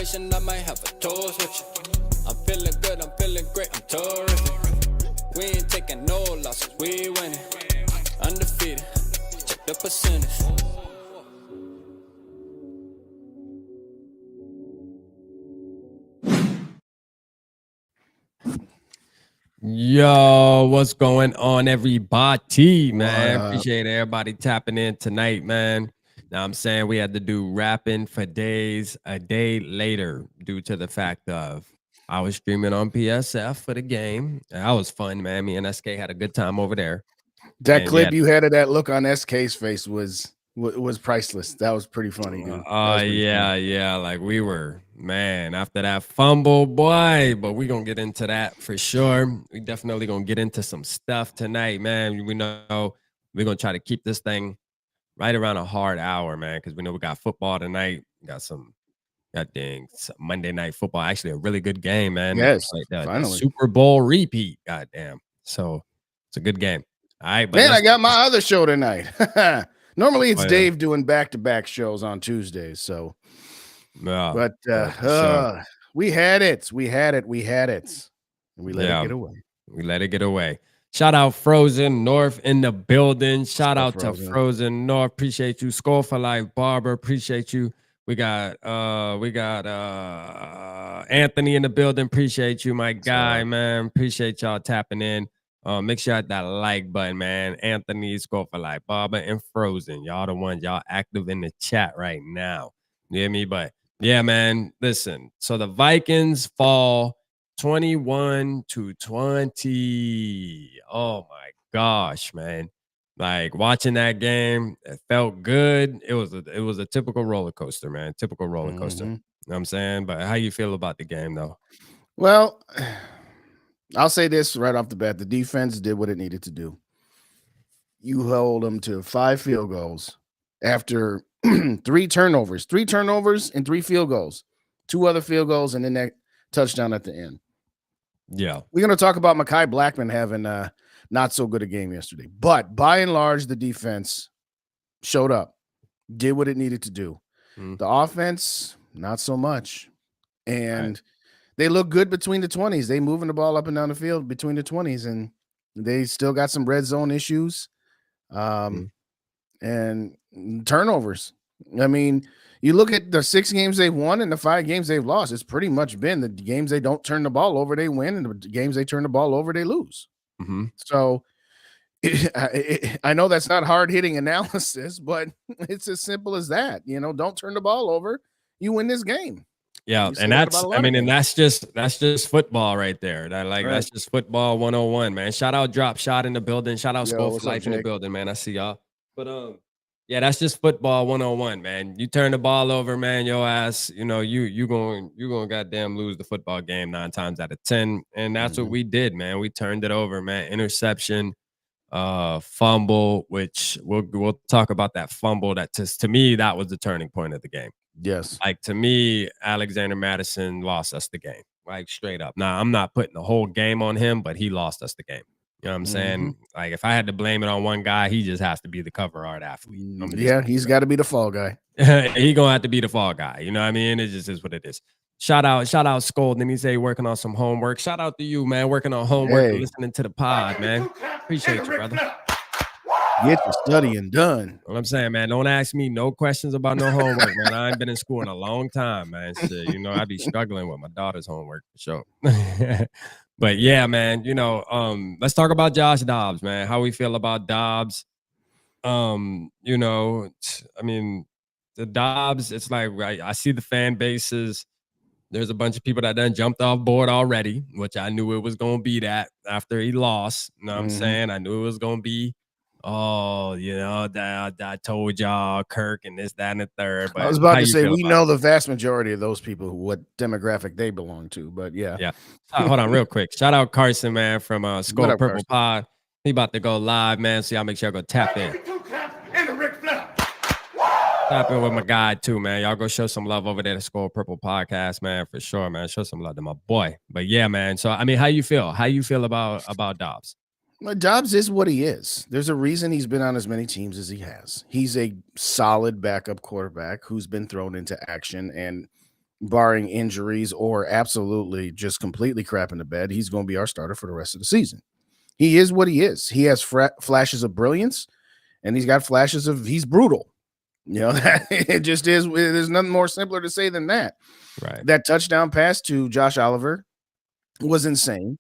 celebration, I might have a toast with you. I'm feeling good, I'm feeling great, I'm terrific. We ain't taking no losses, we winning. Undefeated, check the percentage. Yo, what's going on, everybody, man? Appreciate everybody tapping in tonight, man. Now I'm saying we had to do rapping for days a day later due to the fact of I was streaming on PSF for the game. That was fun, man. Me and SK had a good time over there. That And clip you had of that look on SK's face was priceless. That was pretty funny, dude. Yeah. Like we were, man, after that fumble, boy. But we gonna get into that for sure. We definitely gonna get into some stuff tonight, man. We know we're gonna try to keep this thing right around a hard hour, man, because we know we got football tonight. We got some Monday night football. Actually, a really good game, man. Yes, like the finally. Super Bowl repeat. Goddamn. So it's a good game. All right, but man, I got my other show tonight. Normally it's Dave doing back-to-back shows on Tuesdays. So, but we had it. And we let it get away. We let it get away. Shout out Frozen North in the building. Shout out to Frozen North. Appreciate you. Skull for Life Barber. Appreciate you. We got Anthony in the building. Appreciate you, my guy, man. Appreciate y'all tapping in. Make sure you hit that like button, man. Anthony, Skull for Life Barber, and Frozen. Y'all the ones, y'all active in the chat right now. You hear me? But yeah, man, listen. So the Vikings fall 21-20. Oh my gosh, man. Like watching that game, it felt good. It was a typical roller coaster, man. Typical roller coaster. You know what I'm saying? But how you feel about the game though? Well, I'll say this right off the bat. The defense did what it needed to do. You held them to 5 field goals after 3 turnovers and 3 field goals, 2 other field goals, and then that touchdown at the end. Yeah. We're going to talk about Mekhi Blackman having not so good a game yesterday. But by and large, the defense showed up, did what it needed to do. The offense, not so much. And they look good between the 20s. They moving the ball up and down the field between the 20s, and they still got some red zone issues and turnovers. I mean, you look at the 6 games they've won and the 5 games they've lost. It's pretty much been the games they don't turn the ball over, they win, and the games they turn the ball over, they lose. So I know that's not hard-hitting analysis, but it's as simple as that. You know, don't turn the ball over. You win this game. Yeah, and that's just football right there. That's just football 101, man. Shout out Drop Shot in the building. Shout out Skull for Life in the building, man. I see y'all. But yeah, that's just football 101, man. You turn the ball over, man, your ass, you know, you going goddamn lose the football game 9 times out of 10. And that's what we did, man. We turned it over, man. Interception, fumble, which we'll talk about that fumble. That to me, that was the turning point of the game. Yes. Like to me, Alexander Madison lost us the game, like straight up. Now, I'm not putting the whole game on him, but he lost us the game. You know what I'm saying? Like if I had to blame it on one guy, he just has to be the cover art athlete. Yeah, he's got to be the fall guy. He gonna have to be the fall guy. You know what I mean? It just is what it is. Shout out Skull. Then he say working on some homework. Shout out to you, man. Working on homework and listening to the pod, man. Appreciate you, brother. Get the studying done. What I'm saying, man, don't ask me no questions about no homework, man. I ain't been in school in a long time, man. Shit, you know, I be struggling with my daughter's homework for sure. But yeah, man, you know, let's talk about Josh Dobbs, man. How we feel about Dobbs. You know, I mean, the Dobbs, it's like I see the fan bases. There's a bunch of people that done jumped off board already, which I knew it was gonna be that after he lost. You know what I'm saying? I knew it was gonna be. Oh, you know, I told y'all Kirk and this, that, and the third. But I was about to say, we know the vast majority of those people, what demographic they belong to, but yeah. Yeah. Hold on real quick. Shout out Carson, man, from Skull Purple Carson? Pod. He about to go live, man, so y'all make sure y'all go tap in. Tap in with my guy, too, man. Y'all go show some love over there to Skull Purple Podcast, man, for sure, man. Show some love to my boy. But yeah, man. So, I mean, how you feel? How you feel about Dobbs? Well, Dobbs is what he is. There's a reason he's been on as many teams as he has. He's a solid backup quarterback who's been thrown into action. And barring injuries or absolutely just completely crap in the bed, he's going to be our starter for the rest of the season. He is what he is. He has flashes of brilliance, and he's got flashes of he's brutal. You know, it just is. There's nothing more simpler to say than that. Right. That touchdown pass to Josh Oliver was insane.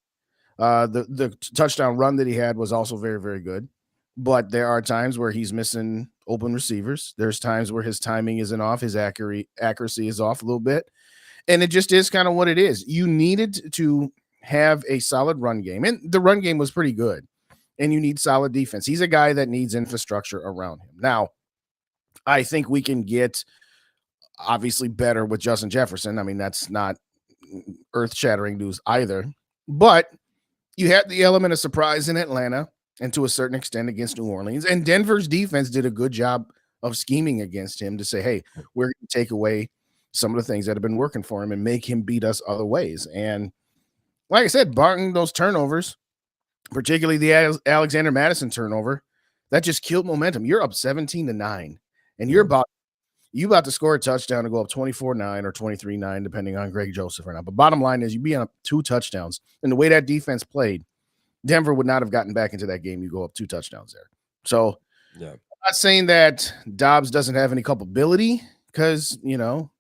The touchdown run that he had was also very, very good. But there are times where he's missing open receivers. There's times where his timing isn't off, his accuracy is off a little bit. And it just is kind of what it is. You needed to have a solid run game, and the run game was pretty good. And you need solid defense. He's a guy that needs infrastructure around him. Now, I think we can get obviously better with Justin Jefferson. I mean, that's not earth-shattering news either. But you had the element of surprise in Atlanta and to a certain extent against New Orleans. And Denver's defense did a good job of scheming against him to say, hey, we're going to take away some of the things that have been working for him and make him beat us other ways. And like I said, barring those turnovers, particularly the Alexander Madison turnover, that just killed momentum. You're up 17-9, and you're about to score a touchdown to go up 24-9 or 23-9, depending on Greg Joseph or not. But bottom line is you be on 2 touchdowns. And the way that defense played, Denver would not have gotten back into that game. You go up 2 touchdowns there. So I'm not saying that Dobbs doesn't have any culpability because, you know,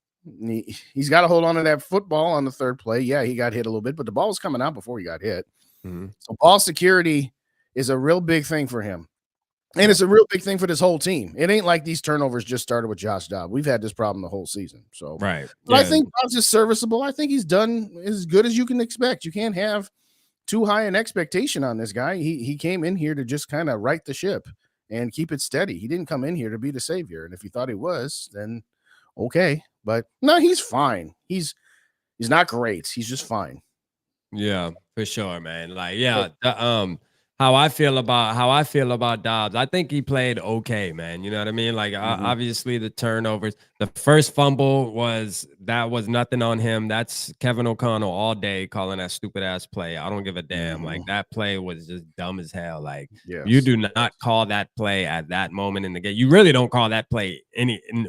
he's got to hold on to that football on the third play. Yeah, he got hit a little bit, but the ball was coming out before he got hit. So ball security is a real big thing for him. And it's a real big thing for this whole team. It ain't like these turnovers just started with Josh Dobbs. We've had this problem the whole season. So, right. But I think Dobbs is serviceable. I think he's done as good as you can expect. You can't have too high an expectation on this guy. He came in here to just kind of right the ship and keep it steady. He didn't come in here to be the savior. And if you thought he was, then okay. But no, he's fine. He's not great. He's just fine. Yeah, for sure, man. Like, yeah, how I feel about Dobbs, I think he played okay, man. You know what I mean? Like, obviously the turnovers, the first fumble was nothing on him. That's Kevin O'Connell all day calling that stupid ass play. I don't give a damn. Like, that play was just dumb as hell. Like, you do not call that play at that moment in the game. You really don't call that play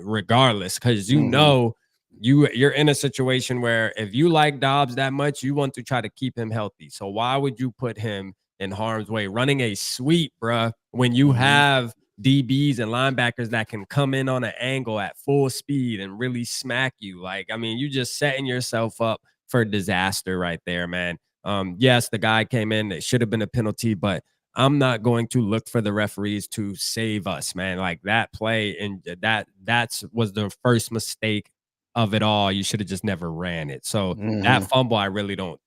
regardless, because you know. You're in a situation where if you like Dobbs that much, you want to try to keep him healthy. So why would you put him in harm's way running a sweep, bruh, when you have DBs and linebackers that can come in on an angle at full speed and really smack you? Like, I mean, you just setting yourself up for disaster right there, man. Yes, the guy came in. It should have been a penalty, but I'm not going to look for the referees to save us, man. Like, that play and that was the first mistake of it all. You should have just never ran it. So that fumble, I really don't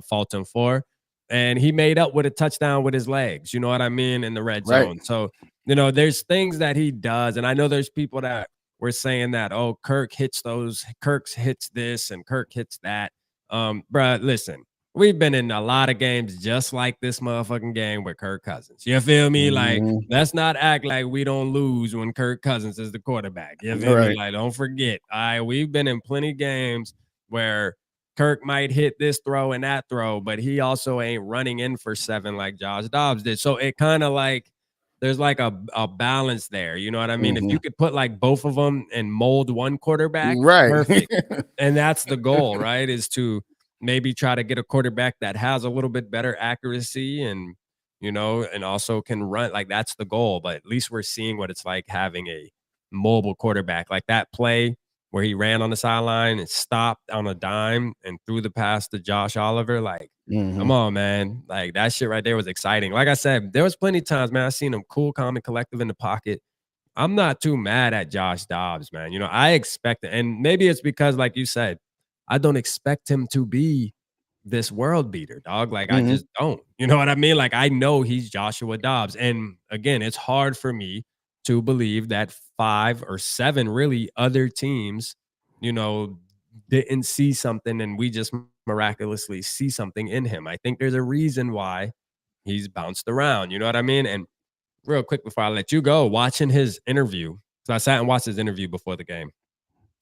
fault him for. And he made up with a touchdown with his legs, you know what I mean, in the red zone. So, you know, there's things that he does. And I know there's people that were saying that, oh, Kirk hits this and Kirk hits that. Bruh, listen, we've been in a lot of games just like this motherfucking game with Kirk Cousins. You feel me? Like, let's not act like we don't lose when Kirk Cousins is the quarterback. You feel me? Like, don't forget. We've been in plenty of games where Kirk might hit this throw and that throw, but he also ain't running in for 7 like Josh Dobbs did. So it kind of like there's like a balance there. You know what I mean? If you could put like both of them and mold one quarterback, perfect. And that's the goal, right? Is to maybe try to get a quarterback that has a little bit better accuracy and, you know, and also can run. Like, that's the goal. But at least we're seeing what it's like having a mobile quarterback. Like that play where he ran on the sideline and stopped on a dime and threw the pass to Josh Oliver. Like, come on, man. Like, that shit right there was exciting. Like I said, there was plenty of times, man, I seen him cool, calm, and collective in the pocket. I'm not too mad at Josh Dobbs, man. You know, I expect it. And maybe it's because, like you said, I don't expect him to be this world beater, dog. Like, I just don't. You know what I mean? Like, I know he's Joshua Dobbs. And again, it's hard for me to believe that 5 or 7 really other teams, you know, didn't see something and we just miraculously see something in him. I think there's a reason why he's bounced around. You know what I mean? And real quick before I let you go, watching his interview. So I sat and watched his interview before the game.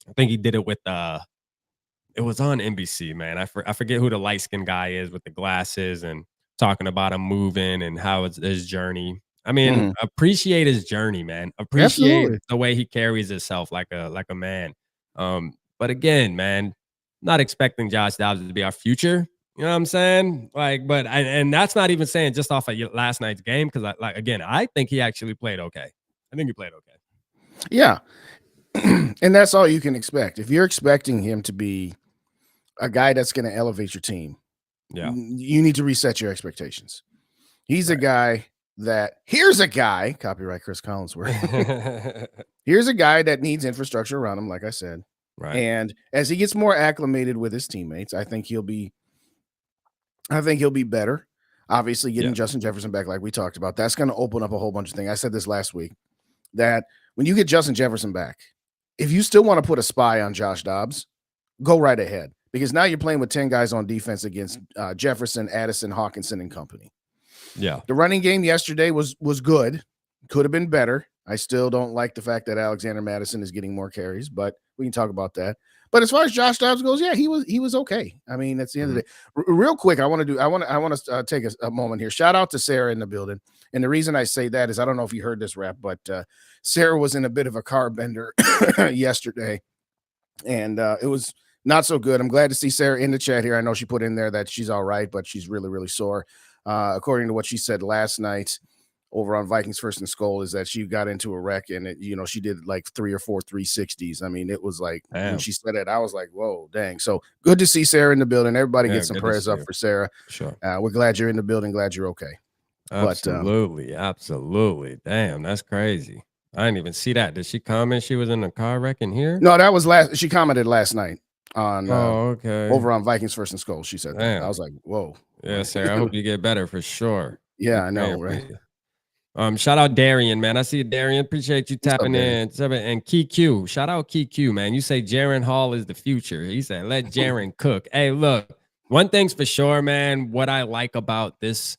I think he did it with it was on NBC, man. I forget who the light-skinned guy is with the glasses and talking about him moving and how it's his journey. I mean, appreciate his journey, man. Appreciate the way he carries himself like a man. But again, man, not expecting Josh Dobbs to be our future. You know what I'm saying? Like, but and that's not even saying just off of last night's game because I think he actually played okay. I think he played okay. Yeah. And that's all you can expect. If you're expecting him to be a guy that's going to elevate your team, you need to reset your expectations. He's a guy here's a guy, copyright Chris Collinsworth. Here's a guy that needs infrastructure around him, like I said. Right. And as he gets more acclimated with his teammates, I think he'll be better. Obviously, getting Justin Jefferson back, like we talked about, that's going to open up a whole bunch of things. I said this last week that when you get Justin Jefferson back, if you still want to put a spy on Josh Dobbs, go right ahead, because now you're playing with 10 guys on defense against Jefferson, Addison, Hawkinson, and company. Yeah. The running game yesterday was good. Could have been better. I still don't like the fact that Alexander Madison is getting more carries, but we can talk about that. But as far as Josh Dobbs goes, yeah, he was okay. I mean, that's the end of the day. Real quick, I want to take a moment here. Shout out to Sarah in the building. And the reason I say that is I don't know if you heard this rap, but Sarah was in a bit of a car bender yesterday, and it was not so good. I'm glad to see Sarah in the chat here. I know she put in there that she's all right, but she's really, really sore. According to what she said last night over on Vikings First and Skull, is that she got into a wreck and she did like 3 or 4 360s. I mean, it was like when she said it, I was like, whoa, dang. So good to see Sarah in the building. Everybody get some prayers up for Sarah. Sure. We're glad you're in the building. Glad you're okay. Absolutely. Absolutely. Damn, that's crazy. I didn't even see that. Did she comment she was in a car wreck in here? No, that was she commented last night on over on Vikings First and Skull. She said that. I was like, whoa. Yeah, Sarah, I hope you get better for sure. Yeah, I know, right? Shout out Darian, man. I see you, Darian. Appreciate you tapping in. And KQ, shout out KQ, man. You say Jaren Hall is the future. He said, let Jaren cook. Hey, look, one thing's for sure, man. What I like about this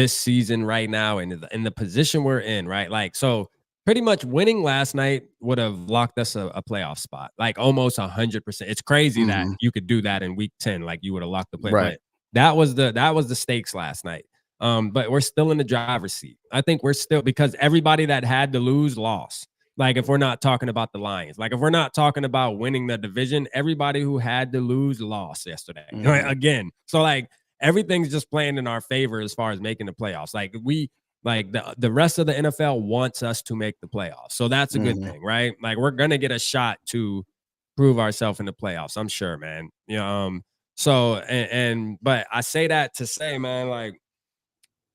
season right now and in the position we're in, right? Like, so pretty much winning last night would have locked us a playoff spot, like almost 100%. It's crazy that you could do that in week 10, like you would have locked the play. Right. That was the stakes last night. But we're still in the driver's seat. I think we're still, because everybody that had to lose lost. Like, if we're not talking about the Lions, like if we're not talking about winning the division, everybody who had to lose lost yesterday. Right? Again. So like everything's just playing in our favor as far as making the playoffs. Like the rest of the NFL wants us to make the playoffs. So that's a good thing, right? Like we're gonna get a shot to prove ourselves in the playoffs. I'm sure, man. So but I say that to say, man, like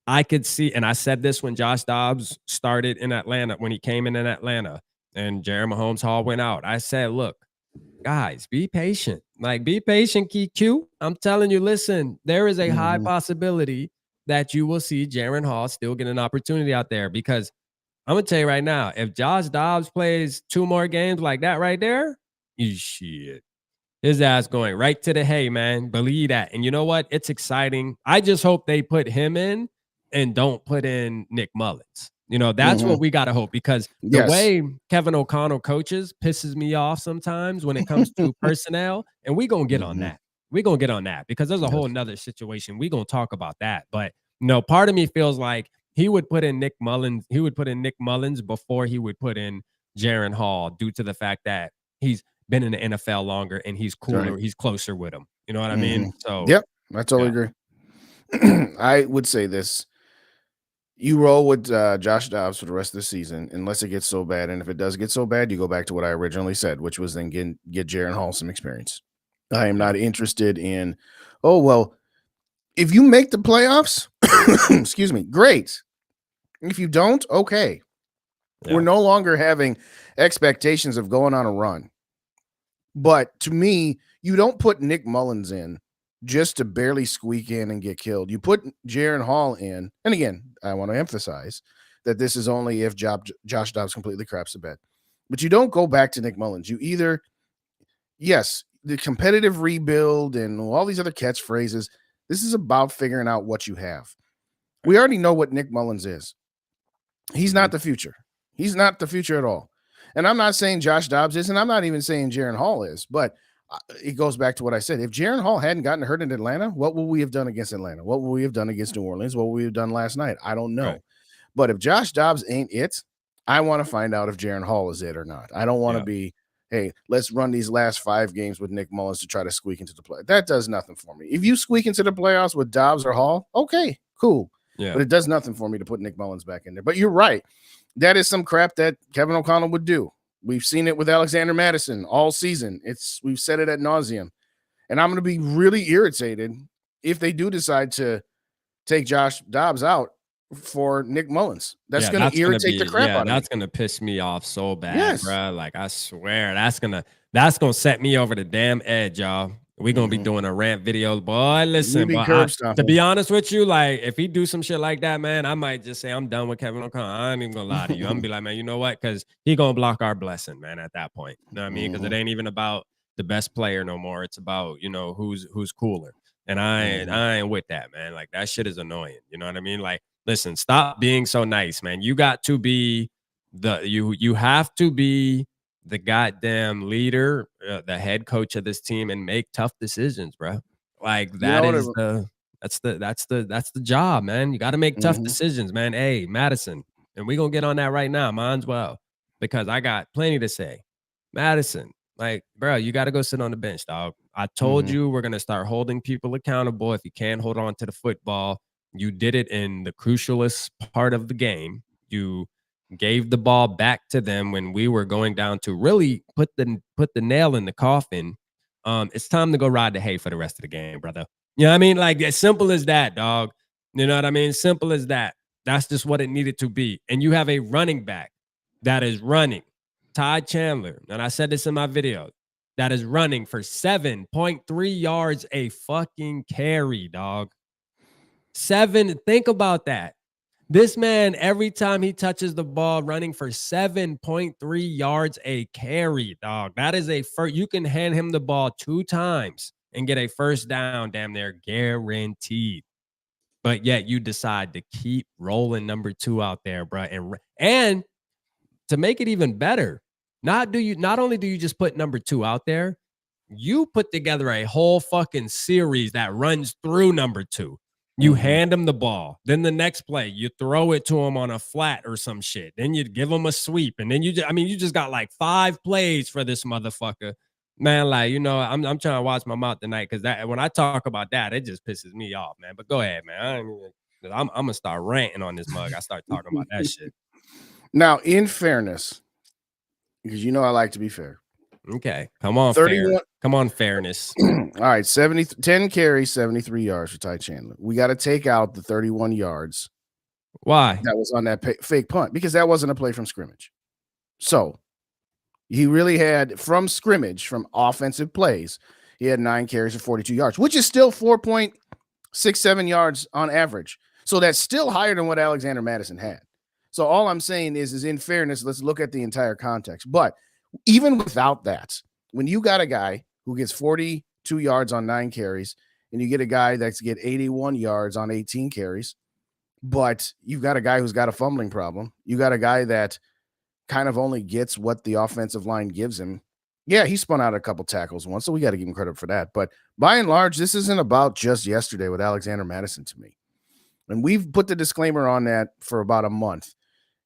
I could see, and I said this when Josh Dobbs started in Atlanta, when he came in Atlanta and Jerry Mahomes Hall went out. I said, look, guys, be patient. Like, be patient, KQ. I'm telling you, listen, there is a high possibility that you will see Jaren Hall still get an opportunity out there, because I'm going to tell you right now, if Josh Dobbs plays 2 more games like that right there, shit. His ass going right to the hay, man. Believe that. And you know what? It's exciting. I just hope they put him in and don't put in Nick Mullins. That's what we got to hope, because the way Kevin O'Connell coaches pisses me off sometimes when it comes to personnel. And we're going to get on that. We're going to get on that because there's a whole nother situation. We're going to talk about that. But part of me feels like he would put in Nick Mullins. He would put in Nick Mullins before he would put in Jaren Hall, due to the fact that he's been in the NFL longer and he's cooler. Right. He's closer with him. You know what I mean? So, yep, I totally agree. I would say this. You roll with Josh Dobbs for the rest of the season, unless it gets so bad. And if it does get so bad, you go back to what I originally said, which was then get Jaren Hall some experience. I am not interested in, if you make the playoffs, excuse me, great. If you don't, okay. Yeah. We're no longer having expectations of going on a run. But to me, you don't put Nick Mullins in just to barely squeak in and get killed. You put Jaren Hall in, and again, I want to emphasize that this is only if Josh Dobbs completely craps the bed. But you don't go back to Nick Mullins. You either, yes, the competitive rebuild and all these other catchphrases, this is about figuring out what you have. We already know what Nick Mullins is. He's not the future. He's not the future at all. And I'm not saying Josh Dobbs is, and I'm not even saying Jaren Hall is, but it goes back to what I said. If Jaren Hall hadn't gotten hurt in Atlanta, what would we have done against Atlanta? What would we have done against New Orleans? What would we have done last night? I don't know. Right. But if Josh Dobbs ain't it, I want to find out if Jaren Hall is it or not. I don't want to be hey, let's run these last 5 games with Nick Mullins to try to squeak into the play. That does nothing for me. If you squeak into the playoffs with Dobbs or Hall, okay, cool. Yeah. But it does nothing for me to put Nick Mullins back in there. But you're right. That is some crap that Kevin O'Connell would do. We've seen it with Alexander Mattison all season. We've said it ad nauseum. And I'm going to be really irritated if they do decide to take Josh Dobbs out for Nick Mullins. That's going to irritate the crap out of me. That's going to piss me off so bad, Yes. bro. Like, I swear, that's going to set me over the damn edge, y'all. We're going to be doing a rant video. Boy, listen, to be honest with you, like, if he do some shit like that, man, I might just say I'm done with Kevin O'Connell. I ain't even going to lie to you. I'm going to be like, man, you know what? Because he going to block our blessing, man, at that point. You know what I mean? Because it ain't even about the best player no more. It's about, you know, who's cooler. And I ain't with that, man. Like, that shit is annoying. You know what I mean? Like, listen, stop being so nice, man. You got to be you have to be the goddamn leader, the head coach of this team, and make tough decisions, bro. Like, that's the job, man. You got to make tough decisions, man. Hey, Madison, and we're gonna get on that right now, mine's well, because I got plenty to say. Madison, like, bro, you got to go sit on the bench, dog. I told you we're gonna start holding people accountable. If you can't hold on to the football, you did it in the crucialest part of the game. You gave the ball back to them when we were going down to really put the nail in the coffin. It's time to go ride the hay for the rest of the game, brother. You know what I mean? Like, as simple as that, dog. You know what I mean? Simple as that. That's just what it needed to be. And you have a running back that is running, Ty Chandler, and I said this in my video, that is running for 7.3 yards a fucking carry, dog. Think about that. This man, every time he touches the ball, running for 7.3 yards a carry, dog. That is you can hand him the ball 2 times and get a first down, damn near guaranteed. But yet you decide to keep rolling number 2 out there, bro. And to make it even better, not only do you just put number 2 out there, you put together a whole fucking series that runs through number 2. You hand him the ball. Then the next play, you throw it to him on a flat or some shit. Then you give him a sweep. And then you just got like 5 plays for this motherfucker. Man, like, you know, I'm trying to watch my mouth tonight, because that when I talk about that, it just pisses me off, man. But go ahead, man. I'm going to start ranting on this mug. I start talking about that shit. Now, in fairness, because you know I like to be fair. Okay. Come on, 31. Fair. Come on, fairness. All right, 10 carries, 73 yards for Ty Chandler. We got to take out the 31 yards. Why? That was on that fake punt, because that wasn't a play from scrimmage. So he really had, from scrimmage, from offensive plays, he had 9 carries for 42 yards, which is still 4.67 yards on average. So that's still higher than what Alexander Mattison had. So all I'm saying is in fairness, let's look at the entire context. But even without that, when you got a guy who gets 42 yards on 9 carries, and you get a guy that's get 81 yards on 18 carries, but you've got a guy who's got a fumbling problem. You got a guy that kind of only gets what the offensive line gives him. Yeah, he spun out a couple tackles once, so we got to give him credit for that. But by and large, this isn't about just yesterday with Alexander Mattison to me. And we've put the disclaimer on that for about a month.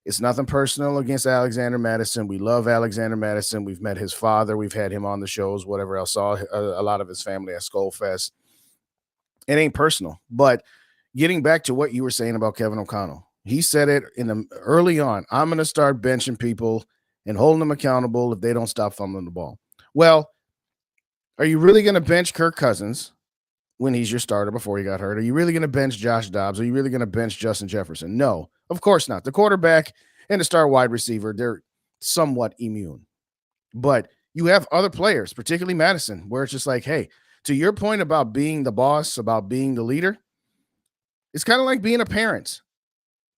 It's nothing personal against Alexander Mattison. We love Alexander Mattison. We've met his father. We've had him on the shows, whatever else. Saw a lot of his family at Skullfest. It ain't personal. But getting back to what you were saying about Kevin O'Connell, he said it early on. I'm going to start benching people and holding them accountable if they don't stop fumbling the ball. Well, are you really going to bench Kirk Cousins when he's your starter before he got hurt? Are you really going to bench Josh Dobbs? Are you really going to bench Justin Jefferson? No, of course not. The quarterback and the star wide receiver, they're somewhat immune. But you have other players, particularly Madison, where it's just like, hey, to your point about being the boss, about being the leader, it's kind of like being a parent.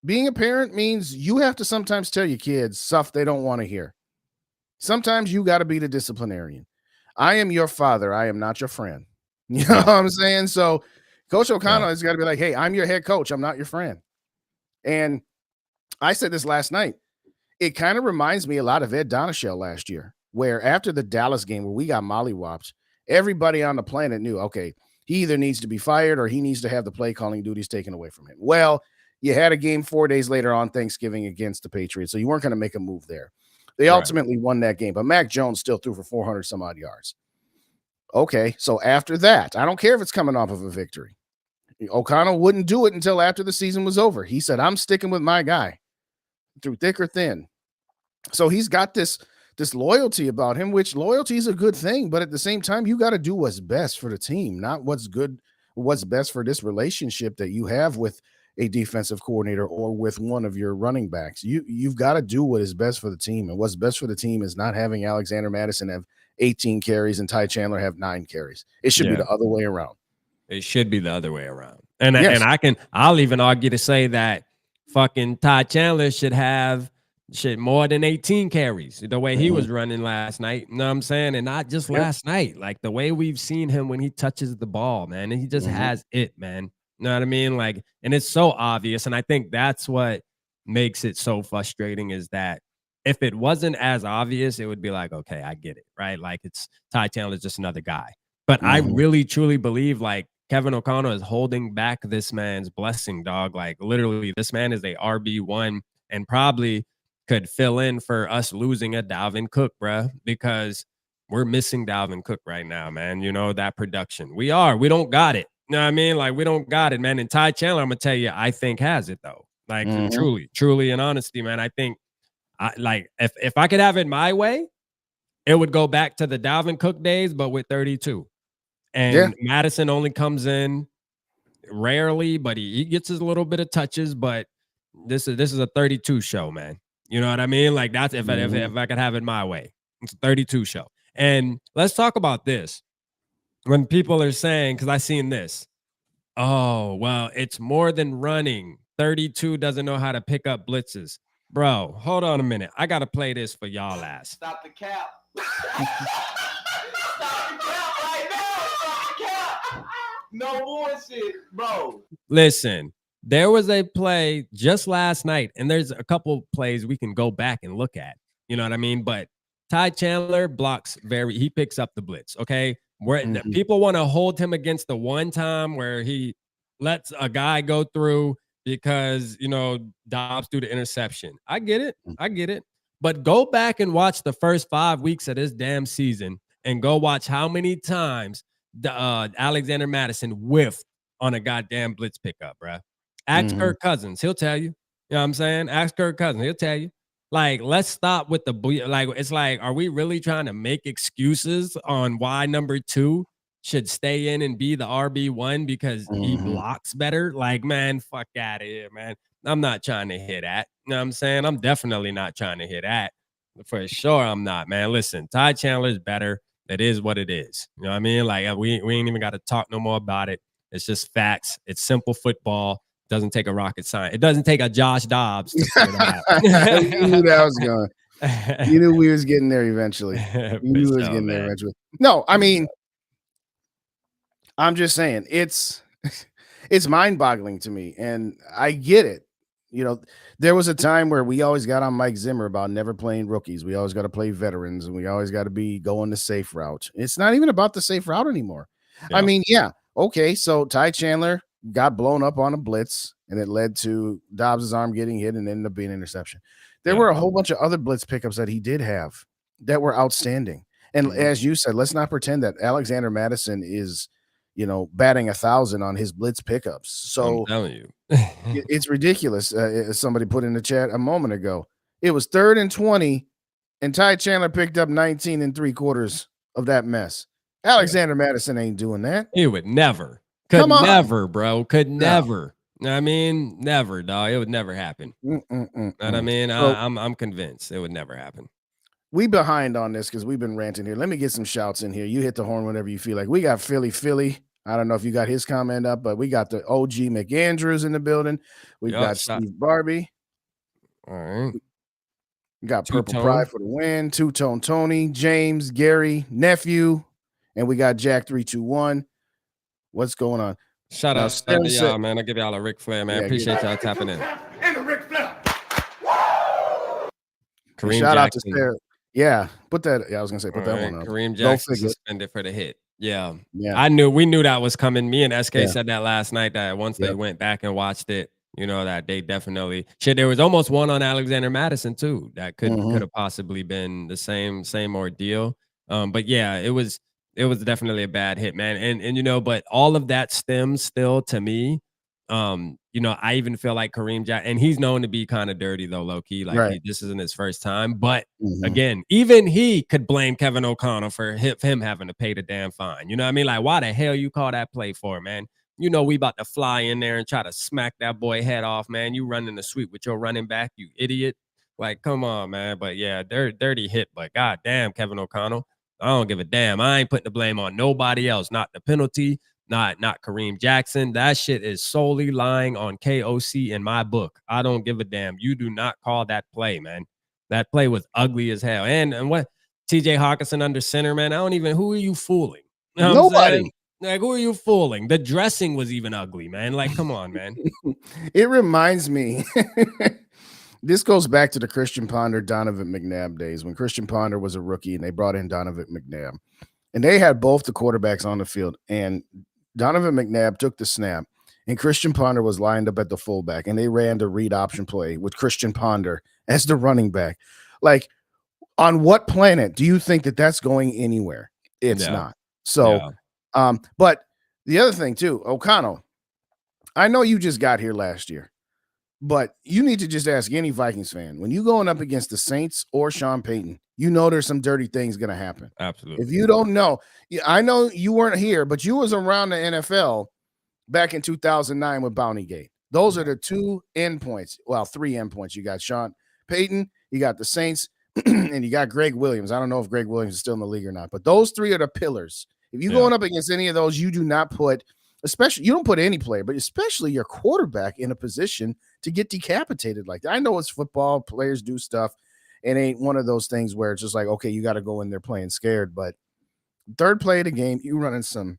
Being a parent means you have to sometimes tell your kids stuff they don't want to hear. Sometimes you got to be the disciplinarian. I am your father. I am not your friend. You know what I'm saying? So Coach O'Connell has got to be like, hey, I'm your head coach. I'm not your friend. And I said this last night. It kind of reminds me a lot of Ed Donashell last year, where after the Dallas game where we got mollywopped, everybody on the planet knew, okay, he either needs to be fired or he needs to have the play calling duties taken away from him. Well, you had a game 4 days later on Thanksgiving against the Patriots, so you weren't going to make a move there. They Right. ultimately won that game, but Mac Jones still threw for 400 some odd yards. Okay, so after that, I don't care if it's coming off of a victory. O'Connell wouldn't do it until after the season was over. He said, I'm sticking with my guy through thick or thin. So he's got this loyalty about him, which loyalty is a good thing, but at the same time, you got to do what's best for the team, not what's best for this relationship that you have with a defensive coordinator or with one of your running backs. You've got to do what is best for the team, and what's best for the team is not having Alexander Mattison have 18 carries and Ty Chandler have 9 carries. It should be the other way around. It should be the other way around. And Yes. I'll even argue to say that fucking Ty Chandler should have more than 18 carries the way he was running last night. You know what I'm saying? And not just last night, like the way we've seen him when he touches the ball, man. And he just has it, man. You know what I mean? Like, and it's so obvious. And I think that's what makes it so frustrating is that if it wasn't as obvious, it would be like, okay, I get it, right? Like it's Ty Chandler's just another guy. But I really truly believe like Kevin O'Connell is holding back this man's blessing, dog. Like literally, this man is a RB1 and probably could fill in for us losing a Dalvin Cook, bruh, because we're missing Dalvin Cook right now, man. You know, that production. We don't got it. You know what I mean? Like we don't got it, man. And Ty Chandler, I'm gonna tell you, I think has it though. Like truly in honesty, man. I think if I could have it my way, it would go back to the Dalvin Cook days, but with 32. And Madison only comes in rarely, but he gets his little bit of touches. But this is a 32 show, man. You know what I mean? Like that's if I could have it my way. It's a 32 show. And let's talk about this. When people are saying, because I seen this, oh, well, it's more than running. 32 doesn't know how to pick up blitzes. Bro, hold on a minute. I got to play this for y'all ass. Stop the cap. Stop the cap right now. Stop the cap. No bullshit, bro. Listen, there was a play just last night, and there's a couple plays we can go back and look at. You know what I mean? But Ty Chandler blocks he picks up the blitz, okay? Where people want to hold him against the one time where he lets a guy go through because, you know, Dobbs threw the interception. I get it. But go back and watch the first 5 weeks of this damn season and go watch how many times Alexander Mattison whiffed on a goddamn blitz pickup, bruh. Ask Kirk Cousins. He'll tell you. You know what I'm saying? Ask Kirk Cousins. He'll tell you. Like, let's stop with it's like, are we really trying to make excuses on why number 2 should stay in and be the RB1 because he blocks better? Like, man, fuck out of here, man. I'm not trying to hear that. You know what I'm saying? I'm definitely not trying to hear that. For sure, I'm not, man. Listen, Ty Chandler is better. It is what it is. You know what I mean? Like, we ain't even got to talk no more about it. It's just facts. It's simple football. Doesn't take a rocket science. It doesn't take a Josh Dobbs to figure that out. You knew that was going. You knew we was getting there eventually. You knew we was getting there eventually. No, I mean, I'm just saying it's mind-boggling to me, and I get it. You know, there was a time where we always got on Mike Zimmer about never playing rookies. We always got to play veterans, and we always got to be going the safe route. It's not even about the safe route anymore. Yeah. I mean, okay, so Ty Chandler got blown up on a blitz, and it led to Dobbs' arm getting hit and ended up being an interception. There were a whole bunch of other blitz pickups that he did have that were outstanding. And as you said, let's not pretend that Alexander Mattison is, you know, batting 1,000 on his blitz pickups. So I'm telling you, it's ridiculous. Somebody put in the chat a moment ago. It was 3rd and 20, and Ty Chandler picked up 19 3/4 of that mess. Alexander Mattison ain't doing that. He would never. Could never, bro. Could never. I mean, never, dog. It would never happen. Know what I mean? I'm convinced it would never happen. We behind on this because we've been ranting here. Let me get some shouts in here. You hit the horn whenever you feel like. We got Philly. I don't know if you got his comment up, but we got the OG McAndrews in the building. We've got Steve Barbie. All right. We got Purple Pride for the win. Two-Tone Tony, James, Gary, Nephew, and we got Jack 321. What's going on? Shout out to y'all, man. I'll give y'all a Ric Flair, man. Appreciate y'all tapping in. And a Ric Flair. Kareem Shout Jackson. out to Sarah. Yeah, put that. Yeah, I was gonna say put that one up. Kareem Jackson suspended for the hit. Yeah. We knew that was coming. Me and SK said that last night. That once they went back and watched it, You know, that they definitely shit. There was almost one on Alexander Madison too that could Mhm. have possibly been the same ordeal. But yeah, it was definitely a bad hit, man. And you know, but all of that stems still to me. You know, I even feel like Kareem Jack, and he's known to be kind of dirty though, low key. Like Right. this isn't his first time, but Mhm. again, even he could blame Kevin O'Connell for him having to pay the damn fine. You know what I mean? Like, why the hell you call that play for, man? You know we about to fly in there and try to smack that boy head off, man. You running the sweep with your running back, you idiot. Like, come on, man. But yeah, dirty hit. But god damn, Kevin O'Connell. I don't give a damn. I ain't putting the blame on nobody else. Not the penalty, not Kareem Jackson. That shit is solely lying on KOC in my book. I don't give a damn. You do not call that play, man. That play was ugly as hell. And what TJ Hawkinson under center, man. I don't even who are you fooling? You know what I'm saying? Nobody. Like, who are you fooling? The dressing was even ugly, man. Like, come on, man. It reminds me. This goes back to the Christian Ponder, Donovan McNabb days when Christian Ponder was a rookie and they brought in Donovan McNabb. And they had both the quarterbacks on the field. And Donovan McNabb took the snap, and Christian Ponder was lined up at the fullback, and they ran the read option play with Christian Ponder as the running back. Like, on what planet do you think that that's going anywhere? It's Yeah. not. So, but the other thing too, O'Connell, I know you just got here last year, but you need to just ask any Vikings fan when you going up against the Saints or Sean Payton, you know there's some dirty things going to happen. Absolutely. If you don't know, I know you weren't here, but you was around the NFL back in 2009 with Bountygate. Those are the two endpoints. Well, three endpoints. You got Sean Payton, you got the Saints, and you got Greg Williams. I don't know if Greg Williams is still in the league or not, but those three are the pillars. If you're going up against any of those, you do not put, especially, you don't put any player, but especially your quarterback in a position to get decapitated like that. I know it's football, players do stuff. It ain't one of those things where it's just like, okay, you got to go in there playing scared. But third play of the game, you running some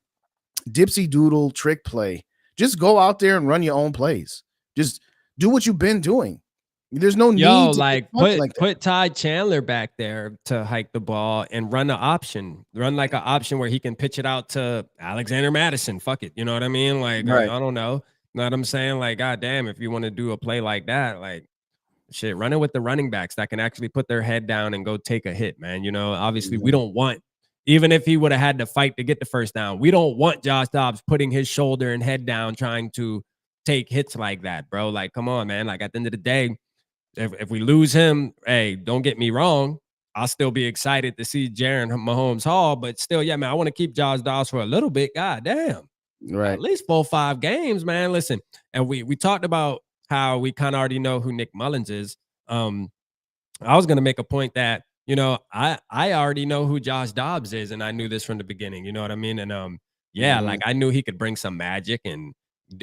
dipsy doodle trick play. Just go out there and run your own plays. Just do what you've been doing. There's no need to like put Ty Chandler back there to hike the ball and run an option. Run like an option where he can pitch it out to Alexander Madison. Fuck it. You know what I mean? Like, right. I don't know. You know what I'm saying? Like, goddamn, if you want to do a play like that, like shit, run it with the running backs that can actually put their head down and go take a hit, man. You know, obviously we don't want, even if he would have had to fight to get the first down, we don't want Josh Dobbs putting his shoulder and head down trying to take hits like that, bro. Like, come on, man. Like at the end of the day, if we lose him, hey, don't get me wrong, I'll still be excited to see Jaron Mahomes Hall, but still, yeah, man, I want to keep Josh Dobbs for a little bit. God damn. Right. At least 4 or 5 games, man. Listen, and we talked about how we kind of already know who Nick Mullins is. I was going to make a point that, you know, I already know who Josh Dobbs is, and I knew this from the beginning. You know what I mean? And like I knew he could bring some magic and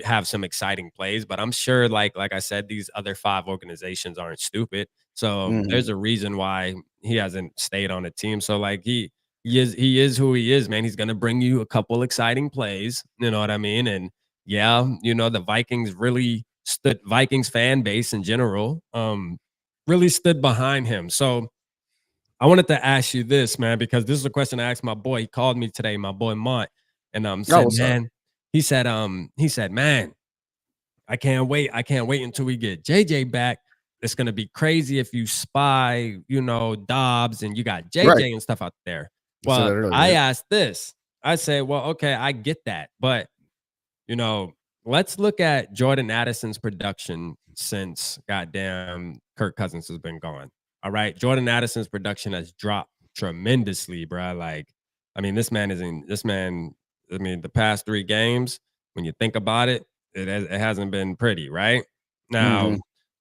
have some exciting plays, but I'm sure, like I said, these other 5 organizations aren't stupid. So there's a reason why he hasn't stayed on a team. So like he is who he is, man. He's gonna bring you a couple exciting plays. You know what I mean? And yeah, you know, the Vikings fan base in general, really stood behind him. So I wanted to ask you this, man, because this is a question I asked my boy. He called me today, my boy Mont, and said, man, he said, man, I can't wait until we get JJ back. It's gonna be crazy if you spy, you know, Dobbs and you got JJ and stuff out there. Well, I asked this. I say, well, okay, I get that, but you know, let's look at Jordan Addison's production since goddamn Kirk Cousins has been gone. All right. Jordan Addison's production has dropped tremendously, bro. Like, I mean, the past 3 games, when you think about it, it hasn't been pretty, right? Now,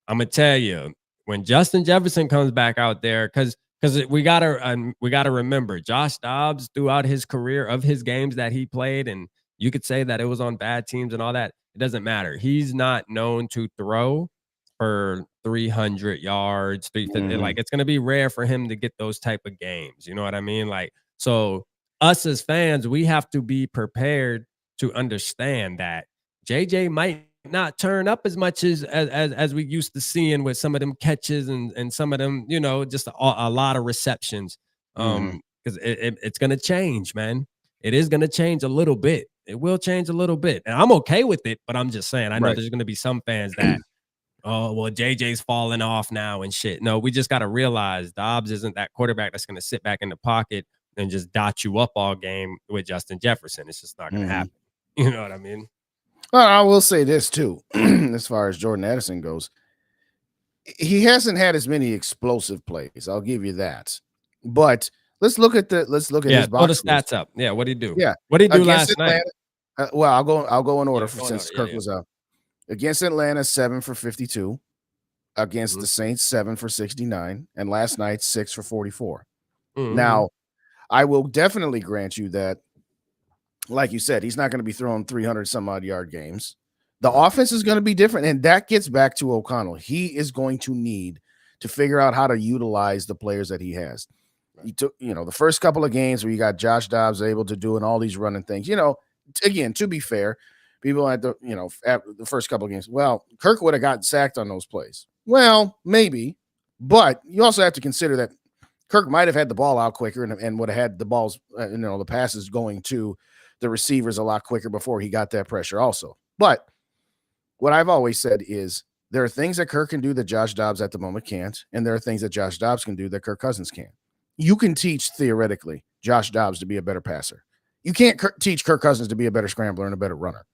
I'm gonna tell you, when Justin Jefferson comes back out there, because we gotta remember Josh Dobbs throughout his career of his games that he played, and you could say that it was on bad teams and all that. It doesn't matter. He's not known to throw for 300 yards, 350. Like, it's going to be rare for him to get those type of games. You know what I mean? Like, so us as fans, we have to be prepared to understand that JJ might not turn up as much as we used to seeing with some of them catches and some of them, you know, just a lot of receptions. Because it's going to change, man. It is going to change a little bit. It will change a little bit. And I'm okay with it, but I'm just saying, I know Right. there's going to be some fans that, oh, well, JJ's falling off now and shit. No, we just got to realize Dobbs isn't that quarterback that's going to sit back in the pocket and just dot you up all game with Justin Jefferson. It's just not going to happen. You know what I mean? Well, I will say this too, as far as Jordan Addison goes, he hasn't had as many explosive plays. I'll give you that. But let's look at his Throw the box scores. stats up. Yeah, what did he do? Yeah, What did he do against last night? Atlanta. Well, I'll go in order go in since order. Kirk was up. Against Atlanta, 7 for 52. Against the Saints, 7 for 69. And last night, 6 for 44. Now, I will definitely grant you that, like you said, he's not going to be throwing 300 some odd yard games. The offense is going to be different. And that gets back to O'Connell. He is going to need to figure out how to utilize the players that he has. He took, the first couple of games where you got Josh Dobbs able to do and all these running things. Again, to be fair, people at the first couple of games, well, Kirk would have gotten sacked on those plays. Well, maybe, but you also have to consider that Kirk might have had the ball out quicker and would have had the balls, the passes going to the receivers a lot quicker before he got that pressure also. But what I've always said is there are things that Kirk can do that Josh Dobbs at the moment can't, and there are things that Josh Dobbs can do that Kirk Cousins can't. You can teach, theoretically, Josh Dobbs to be a better passer. You can't teach Kirk Cousins to be a better scrambler and a better runner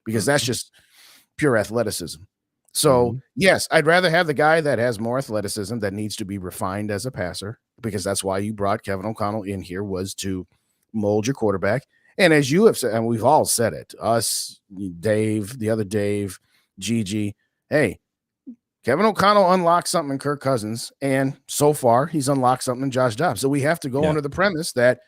because that's just pure athleticism. So, yes, I'd rather have the guy that has more athleticism that needs to be refined as a passer, because that's why you brought Kevin O'Connell in here, was to mold your quarterback. And as you have said, and we've all said it, us, Dave, the other Dave, Gigi, hey, Kevin O'Connell unlocked something in Kirk Cousins, and so far he's unlocked something in Josh Dobbs. So we have to go under the premise that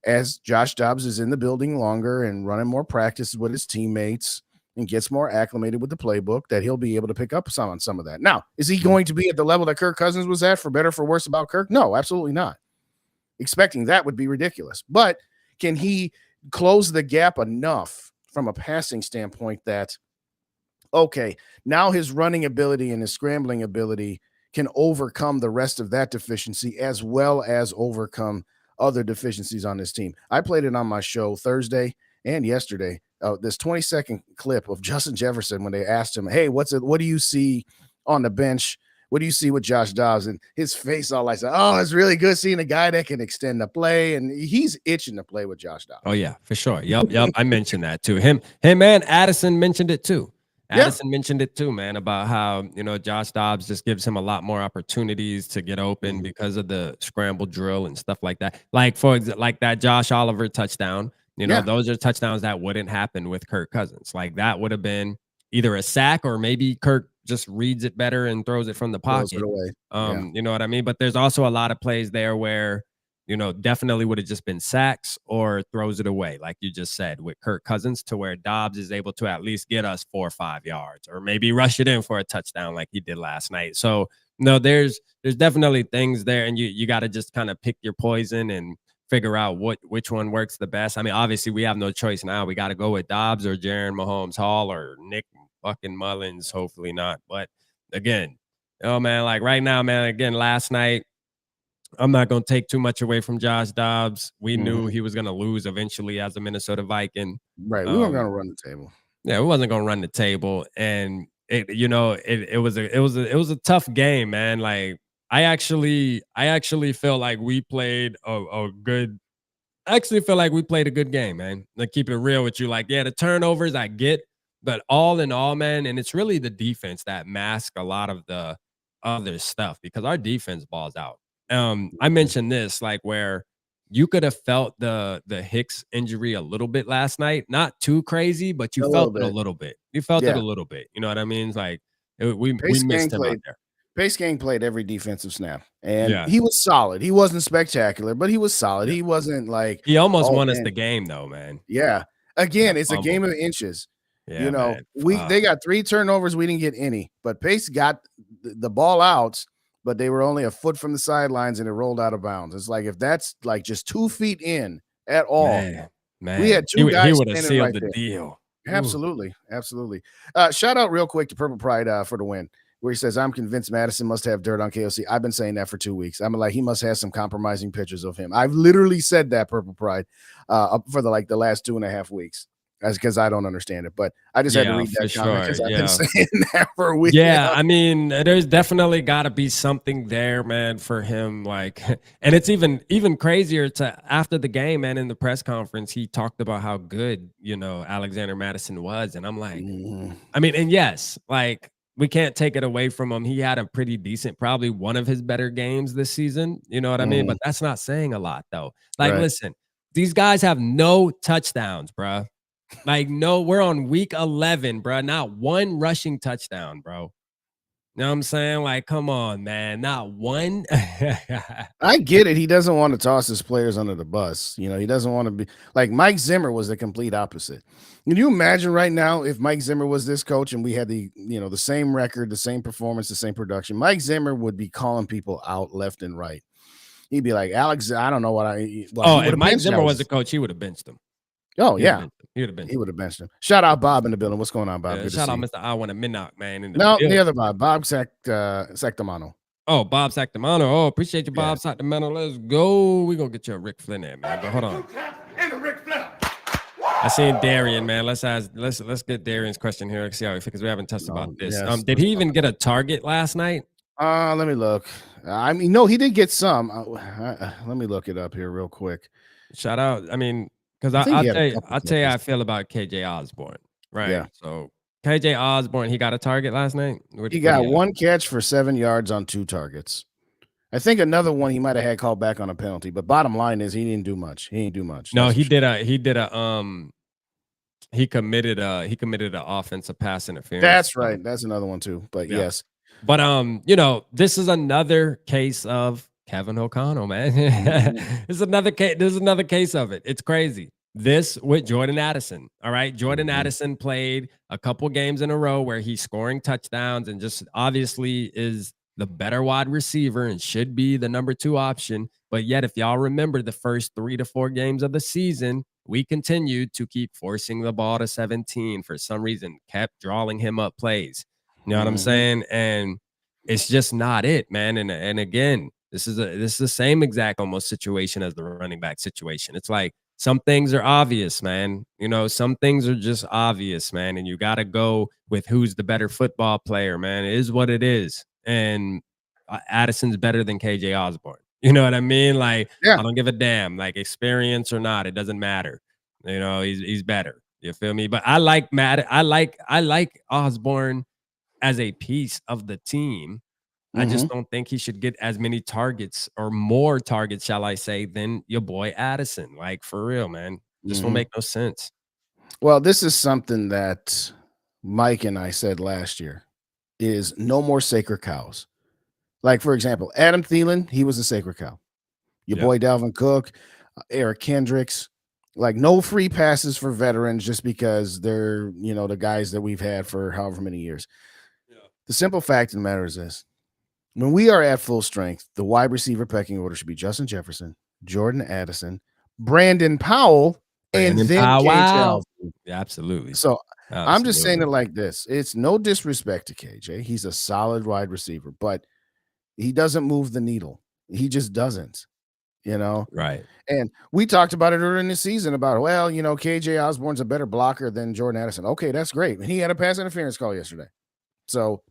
as Josh Dobbs is in the building longer and running more practices with his teammates and gets more acclimated with the playbook, that he'll be able to pick up on some of that. Now, is he going to be at the level that Kirk Cousins was at, for better or for worse about Kirk? No, absolutely not. Expecting that would be ridiculous. But can he close the gap enough from a passing standpoint that, okay, now his running ability and his scrambling ability can overcome the rest of that deficiency, as well as overcome other deficiencies on this team? I played it on my show Thursday and yesterday. This 20-second clip of Justin Jefferson when they asked him, hey, what do you see on the bench? What do you see with Josh Dobbs? And his face all like, oh, it's really good seeing a guy that can extend the play. And he's itching to play with Josh Dobbs. Oh, yeah, for sure. Yep. I mentioned that too. Him and Addison mentioned it too. Addison mentioned it too, man, about how, Josh Dobbs just gives him a lot more opportunities to get open because of the scramble drill and stuff like that. Like that Josh Oliver touchdown, those are touchdowns that wouldn't happen with Kirk Cousins. Like that would have been either a sack or maybe Kirk just reads it better and throws it from the pocket. Throws it away. You know what I mean? But there's also a lot of plays there where, definitely would have just been sacks or throws it away, like you just said, with Kirk Cousins, to where Dobbs is able to at least get us 4 or 5 yards, or maybe rush it in for a touchdown like he did last night. So, no, there's definitely things there, and you got to just kind of pick your poison and figure out which one works the best. I mean, obviously, we have no choice now. We got to go with Dobbs or Jaron Mahomes Hall or Nick fucking Mullins. Hopefully not. But again, man, like right now, man, again, last night, I'm not going to take too much away from Josh Dobbs. We knew he was going to lose eventually as a Minnesota Viking. Right. We weren't going to run the table. Yeah, we wasn't going to run the table. And it was a tough game, man. Like I actually feel like we played a good game, man. Like, keep it real with you. Like, yeah, the turnovers I get, but all in all, man, and it's really the defense that masks a lot of the other stuff, because our defense balls out. I mentioned this, like, where you could have felt the Hicks injury a little bit last night. Not too crazy, but you felt it a little bit. You felt it a little bit. You know what I mean? It's like we missed him out there. Pace Gang played every defensive snap, and he was solid. He wasn't spectacular, but he was solid. He wasn't like, he almost won us the game, though, man. Yeah. Again, it's a game of inches. Yeah, they got 3 turnovers. We didn't get any, but Pace got the ball out, but they were only a foot from the sidelines and it rolled out of bounds. It's like, if that's like just 2 feet in at all, man, we had 2 guys. He would have standing sealed right the there. deal. Absolutely. Shout out real quick to Purple Pride for the win, where he says, I'm convinced Madison must have dirt on KOC. I've been saying that for 2 weeks. I'm like, he must have some compromising pictures of him. I've literally said that, Purple Pride, for the last 2.5 weeks. That's because I don't understand it. But I just had to Yeah, read for that comment sure. because I've been Yeah. saying that for a week. Yeah, now. I mean, there's definitely got to be something there, man, for him. Like, and it's even crazier to after the game, man. In the press conference, he talked about how good Alexander Madison was, and I'm like, Mhm. I mean, and yes, like we can't take it away from him. He had a pretty decent, probably one of his better games this season. You know what I mean? Mhm. But that's not saying a lot, though. Like, Right. listen, these guys have no touchdowns, bruh. Like, no, we're on week 11, bro. Not one rushing touchdown, bro. You know what I'm saying? Like, come on, man. Not one. I get it. He doesn't want to toss his players under the bus. He doesn't want to be like Mike Zimmer was the complete opposite. Can you imagine right now if Mike Zimmer was this coach and we had the same record, the same performance, the same production? Mike Zimmer would be calling people out left and right. He'd be like, Alex, I don't know what he would Oh, if have Mike benched Zimmer was Alex. the coach, he would have benched him. Oh, He would have yeah. benched him. He would have benched He him. would have benched him. Shout out Bob in the building. What's going on, Bob? Good to Shout see out you. Mr. I want a midnight, man. In the No, the building. other Bob Sactamano. Oh, Bob Sactamano. Oh, appreciate you, Bob Yeah. Sactamano. Let's go. We're gonna get you a Ric Flair there, man. But hold on. I seen Darian, man. Let's get Darian's question here. See how because we haven't touched about this. Yes, Did he even get a target last night? Let me look. I mean, no, he did get some. Let me look it up here real quick. Shout out. I mean, because I think I'll he had a tell you, couple I'll tell you how I catches. feel about KJ Osborne. Right. Yeah. So KJ Osborne, he got a target last night. He got one catch for 7 yards on 2 targets. I think another one he might have had called back on a penalty, but bottom line is he didn't do much. He didn't do much. No, that's for he sure. he committed an offensive pass interference. That's right. That's another one too. But Yeah. yes. But this is another case of Kevin O'Connell, man. This is another case. This is another case of it. It's crazy. This with Jordan Addison. All right. Jordan Addison played a couple games in a row where he's scoring touchdowns and just obviously is the better wide receiver and should be the number 2 option. But yet, if y'all remember the first 3 to 4 games of the season, we continued to keep forcing the ball to 17 for some reason, kept drawing him up plays. You know what I'm saying? And it's just not it, man. And again, this is the same exact almost situation as the running back situation. It's like some things are obvious, man. Some things are just obvious, man. And you got to go with who's the better football player, man. It is what it is. And Addison's better than KJ Osborne. You know what I mean? Like, Yeah. I don't give a damn, like experience or not. It doesn't matter. He's better. You feel me? But I like Osborne as a piece of the team. I just don't think he should get as many targets or more targets, shall I say, than your boy Addison. Like, for real, man. Just don't make no sense. Well, this is something that Mike and I said last year is no more sacred cows. Like, for example, Adam Thielen, he was a sacred cow. Your boy Dalvin Cook, Eric Kendricks, like no free passes for veterans just because they're, the guys that we've had for however many years. Yeah. The simple fact of the matter is this. When we are at full strength, the wide receiver pecking order should be Justin Jefferson, Jordan Addison, Brandon Powell, and then KJ. Yeah, absolutely. So I'm just saying it like this. It's no disrespect to KJ. He's a solid wide receiver, but he doesn't move the needle. He just doesn't, Right. And we talked about it during the season about, KJ Osborne's a better blocker than Jordan Addison. Okay, that's great. He had a pass interference call yesterday. So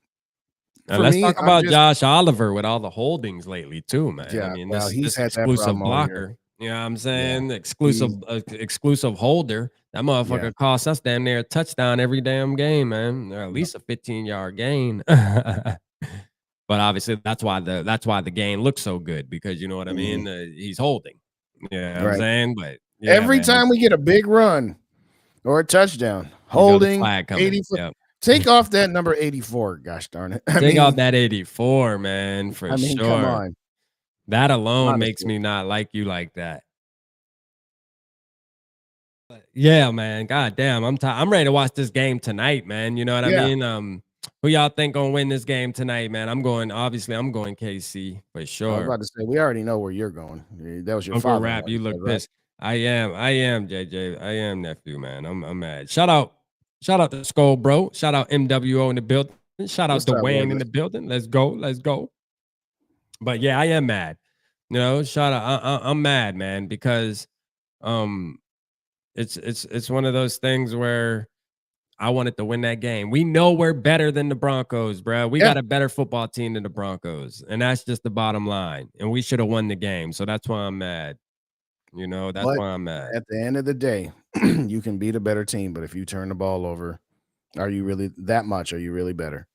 now let's talk about Josh Oliver with all the holdings lately too, man. Yeah, I mean, he's this had exclusive blocker. You know what I'm saying? Yeah. Exclusive holder. That motherfucker costs us damn near a touchdown every damn game, man. Or at least a 15-yard gain. But obviously that's why the game looks so good because you know what I mean? He's holding. You know what I'm saying? But every time we get a big run or a touchdown, holding 80 foot. Yep. Take off that number 84, gosh darn it. Take off that 84, man, for sure. Come on. That alone makes me not like you like that. Yeah, man. God damn. I'm ready to watch this game tonight, man. You know what I mean? Who y'all think gonna win this game tonight, man? I'm going KC for sure. I was about to say we already know where you're going. That was your Uncle father. Rap, you look pissed. Right? I am, JJ. I am, nephew, man. I'm mad. Shout out to Skull Bro. Shout out MWO in the building. Shout out Dwayne in the building. Let's go. But yeah, I am mad. Shout out. I'm mad, man, because it's one of those things where I wanted to win that game. We know we're better than the Broncos, bro. We got a better football team than the Broncos, and that's just the bottom line. And we should have won the game, so that's why I'm mad. You know, that's But why I'm mad. at the end of the day, you can beat a better team, but if you turn the ball over, are you really that much? Are you really better?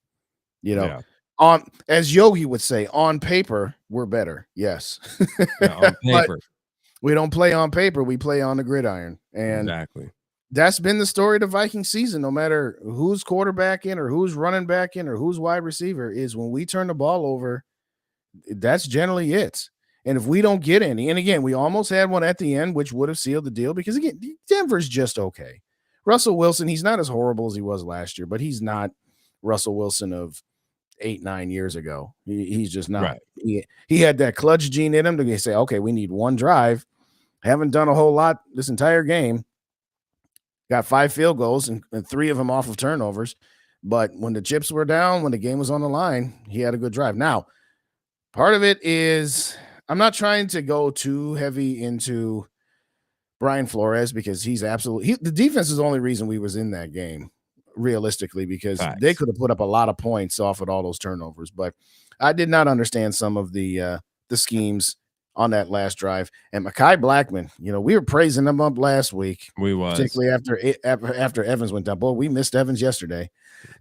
You know, Yeah. on as Yogi would say, on paper, we're better. Yes. Yeah, on But paper. we don't play on paper, we play on the gridiron. And Exactly. that's been the story of the Viking season, no matter who's quarterback in or who's running back in or who's wide receiver, is when we turn the ball over, that's generally it. And if we don't get any, and again, we almost had one at the end, which would have sealed the deal because again, Denver's just okay. Russell Wilson, he's not as horrible as he was last year, but he's not Russell Wilson of 8-9 years ago. He's just not. Right. He had that clutch gene in him to say, okay, we need one drive. Haven't done a whole lot this entire game. Got 5 field goals and 3 of them off of turnovers. But when the chips were down, when the game was on the line, he had a good drive. Now, part of it is I'm not trying to go too heavy into Brian Flores because he's absolutely the defense is the only reason we was in that game, realistically, because they could have put up a lot of points off of all those turnovers. But I did not understand some of the schemes on that last drive. And Mekhi Blackman, you know, we were praising him up last week. We was. Particularly after Evans went down. Boy, we missed Evans yesterday.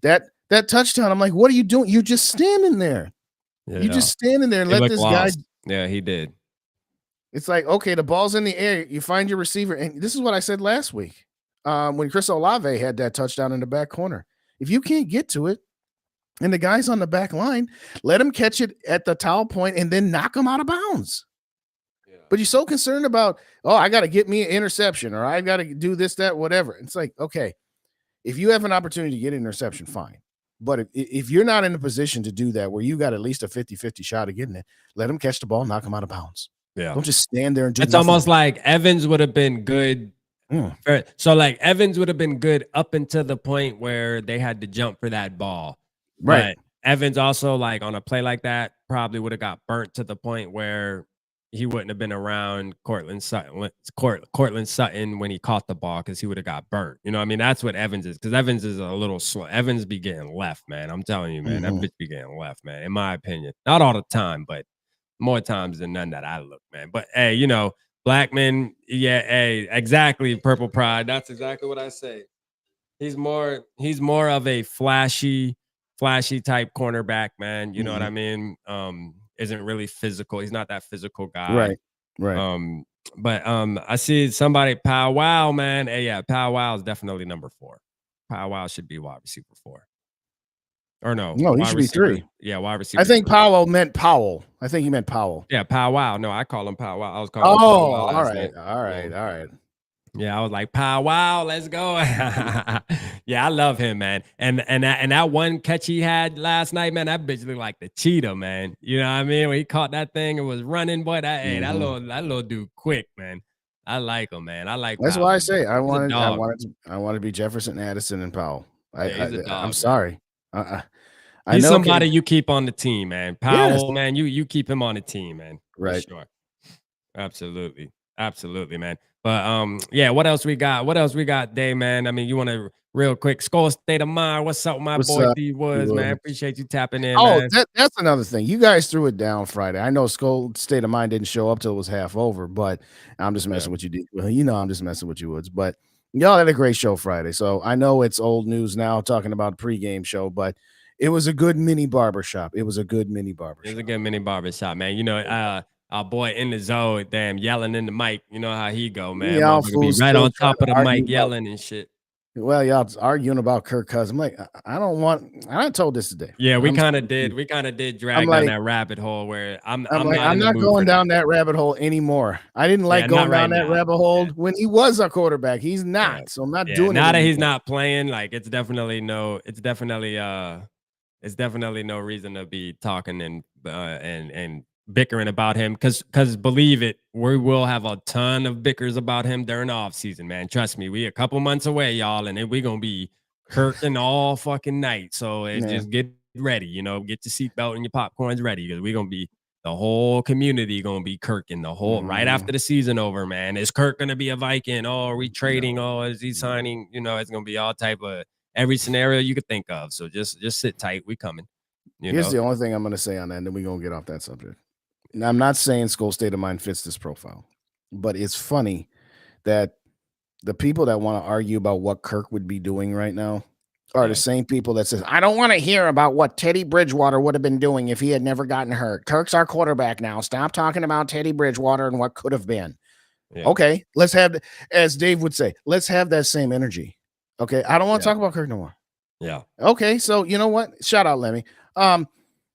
That touchdown, I'm like, what are you doing? You're just standing there. Yeah. You just standing there and let this guy. Yeah, he did. It's like, okay, the ball's in the air. You find your receiver. And this is what I said last week when Chris Olave had that touchdown in the back corner. If you can't get to it and the guy's on the back line, let him catch it at the towel point and then knock him out of bounds. Yeah. But you're so concerned about, oh, I got to get me an interception or I got to do this, that, whatever. It's like, okay, if you have an opportunity to get an interception, fine. But if you're not in a position to do that, where you got at least a 50-50 shot of getting it, let him catch the ball, knock him out of bounds. Yeah. Don't just stand there and do It's nothing. almost like Evans would have been good. So like Evans would have been good up until the point where they had to jump for that ball. Right. But Evans also, like on a play like that, probably would have got burnt to the point where he wouldn't have been around Cortland Sutton when he caught the ball because he would have got burnt. You know what I mean? That's what Evans is, because Evans is a little slow. Evans be getting left, man. I'm telling you, man. That bitch be getting left, man, in my opinion. Not all the time, but more times than none that I look, man. But, hey, you know, Blackman, yeah, hey, exactly, Purple Pride. That's exactly what I say. He's more of a flashy type cornerback, man. You know what I mean? Isn't really physical. He's not that physical guy. Right. But I see somebody Powwow, man. Hey, yeah, Powwow is definitely number 4. Powwow should be wide receiver 4. Or no, he should be 3. Yeah, wide receiver. I think 3. Powell meant Powell. I think he meant Powell. Yeah, Powwow. No, I call him Powwow. I was calling him Powwow. all right. Yeah, I was like, Powwow, let's go. Yeah, I love him, man. And that one catch he had last night, man, that bitch looked like the cheetah, man. You know what I mean? When he caught that thing and was running, boy, that little dude quick, man. I like him, man. I like. That's Powell, why I say man. I wanted to be Jefferson, Addison, and Powell. I'm sorry. He's somebody you keep on the team, man. Powell, yes. man, you keep him on the team, man. Right. For sure. Absolutely, man. But yeah, what else we got, Dave, man? I mean, you want to real quick score state of mind? What's up, my boy D Woods, man? Appreciate you tapping in. Man. That's another thing. You guys threw it down Friday. I know Skull State of Mind didn't show up till it was half over, but I'm just messing with you. Well, you know, I'm just messing with you, Woods. But y'all had a great show Friday. So I know it's old news now talking about pregame show, but it was a good mini barbershop. It was a good mini barbershop, man. You know, our boy in the zone, damn, yelling in the mic. You know how he go, man. Y'all be right on top of the mic yelling and shit. Well, y'all arguing about Kirk Cousins. I'm like, I told this today. Yeah, we kind of did drag down that rabbit hole where I'm not going down that rabbit hole anymore. I didn't like going down that rabbit hole when he was a quarterback. He's not, so I'm not doing it. Now that he's not playing, like it's definitely no reason to be talking and bickering about him because believe it, we will have a ton of bickers about him during the off season, man. Trust me, we a couple months away, y'all, and then we're gonna be Kirking all fucking night. So just get ready, you know, get your seatbelt and your popcorns ready because we're gonna be the whole community gonna be Kirking the whole right after the season over, man. Is Kirk gonna be a Viking? Oh, are we trading? Oh, is he signing? You know, it's gonna be all type of every scenario you could think of. So just sit tight. We coming. Here's the only thing I'm gonna say on that, and then we're gonna get off that subject. Now, I'm not saying Skull State of Mind fits this profile, but it's funny that the people that want to argue about what Kirk would be doing right now are the same people that says, I don't want to hear about what Teddy Bridgewater would have been doing if he had never gotten hurt. Kirk's our quarterback now. Stop talking about Teddy Bridgewater and what could have been. Yeah. Okay, let's have, as Dave would say, let's have that same energy. Okay, I don't want to talk about Kirk no more. Yeah. Okay, so you know what? Shout out, Lemmy.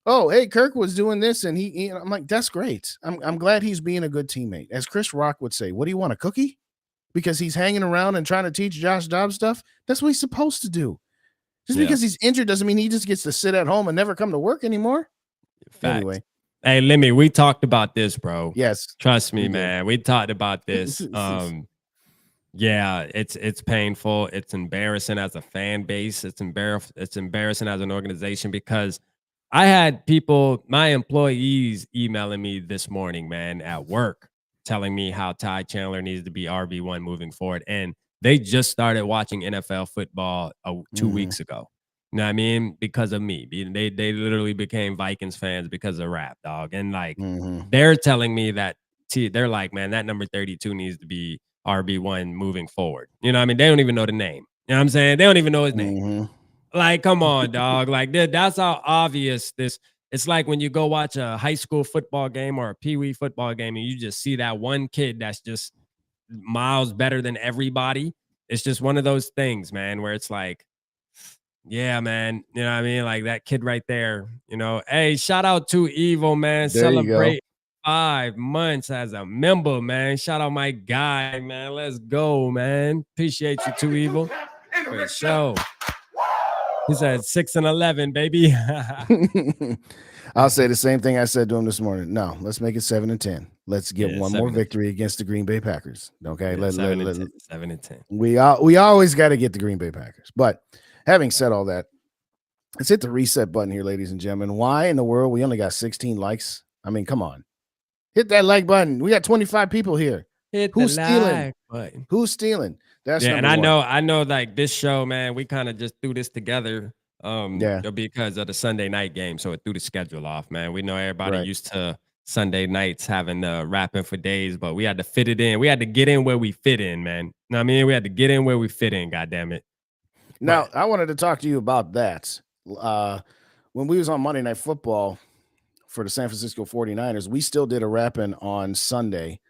Oh, hey, Kirk was doing this, and I'm like, that's great. I'm glad he's being a good teammate. As Chris Rock would say, what do you want, a cookie? Because he's hanging around and trying to teach Josh Dobbs stuff. That's what he's supposed to do. Just because he's injured doesn't mean he just gets to sit at home and never come to work anymore. Facts. Anyway. Hey, Lemmy, we talked about this, bro. Yes. Trust me, man. We talked about this. Yeah, it's painful. It's embarrassing as a fan base. It's embarrassing as an organization because I had people, my employees emailing me this morning, man, at work, telling me how Ty Chandler needs to be RB1 moving forward. And they just started watching NFL football 2 weeks ago. You know what I mean? Because of me. They literally became Vikings fans because of rap, dog. And like, they're telling me that, they're like, man, that number 32 needs to be RB1 moving forward. You know what I mean? They don't even know the name. You know what I'm saying? They don't even know his name. Like, come on, dog. Like, that's how obvious this. It's like when you go watch a high school football game or a peewee football game and you just see that one kid that's just miles better than everybody. It's just one of those things, man, where it's like, yeah, man, you know what I mean? Like that kid right there, you know. Hey, shout out to Evo, man. There Celebrate 5 months as a member, man. Shout out my guy, man. Let's go, man. Appreciate you too, Evo. For sure. He said 6 and 11, baby. I'll say the same thing I said to him this morning. No, let's make it 7 and 10. Let's get one more victory against the Green Bay Packers. Okay, 7 and 10. We always got to get the Green Bay Packers. But having said all that, let's hit the reset button here, ladies and gentlemen. Why in the world we only got 16 likes? I mean, come on, hit that like button. We got 25 people here. Who's stealing? Who's stealing? That's and I know like this show, man, we kind of just threw this together because of the Sunday night game. So it threw the schedule off, man. We know everybody used to Sunday nights having rapping for days, but we had to fit it in. We had to get in where we fit in, man. You know what I mean? We had to get in where we fit in, goddamn it. Now, I wanted to talk to you about that. When we was on Monday Night Football for the San Francisco 49ers, we still did a rapping on Sunday.